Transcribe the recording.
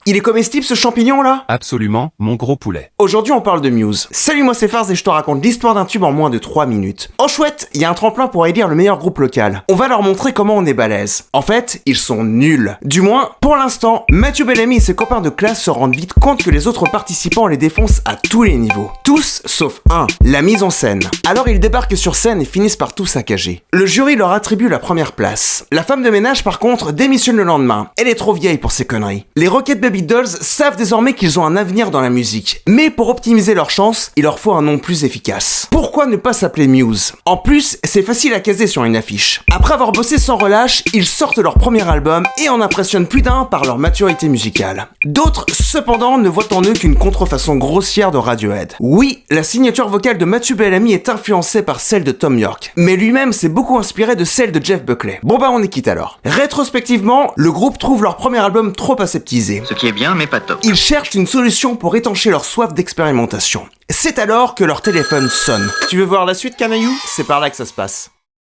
Il est comestible ce champignon là? Absolument, mon gros poulet. Aujourd'hui on parle de Muse. Salut, moi c'est Farz et je te raconte l'histoire d'un tube en moins de 3 minutes. En chouette, il y a un tremplin pour élire le meilleur groupe local. On va leur montrer comment on est balèze. En fait, ils sont nuls. Du moins, pour l'instant, Matthew Bellamy et ses copains de classe se rendent vite compte que les autres participants les défoncent à tous les niveaux. Tous sauf un, la mise en scène. Alors ils débarquent sur scène et finissent par tout saccager. Le jury leur attribue la première place. La femme de ménage par contre démissionne le lendemain. Elle est trop vieille pour ces conneries. Les Rocket Baby Dolls savent désormais qu'ils ont un avenir dans la musique. Mais pour optimiser leurs chances, il leur faut un nom plus efficace. Pourquoi ne pas s'appeler Muse? En plus, c'est facile à caser sur une affiche. Après avoir bossé sans relâche, ils sortent leur premier album et en impressionnent plus d'un par leur maturité musicale. D'autres, cependant, ne voient en eux qu'une contrefaçon grossière de Radiohead. Oui, la signature vocale de Matthew Bellamy est influencée par celle de Thom Yorke, mais lui-même s'est beaucoup inspiré de celle de Jeff Buckley. Bon bah on est quitte alors. Rétrospectivement, le groupe trouve leur premier album trop aseptisé. Ce qui est bien, mais pas top. Ils cherchent une solution pour étancher leur soif d'expérimentation. C'est alors que leur téléphone sonne. Tu veux voir la suite, canaillou? C'est par là que ça se passe.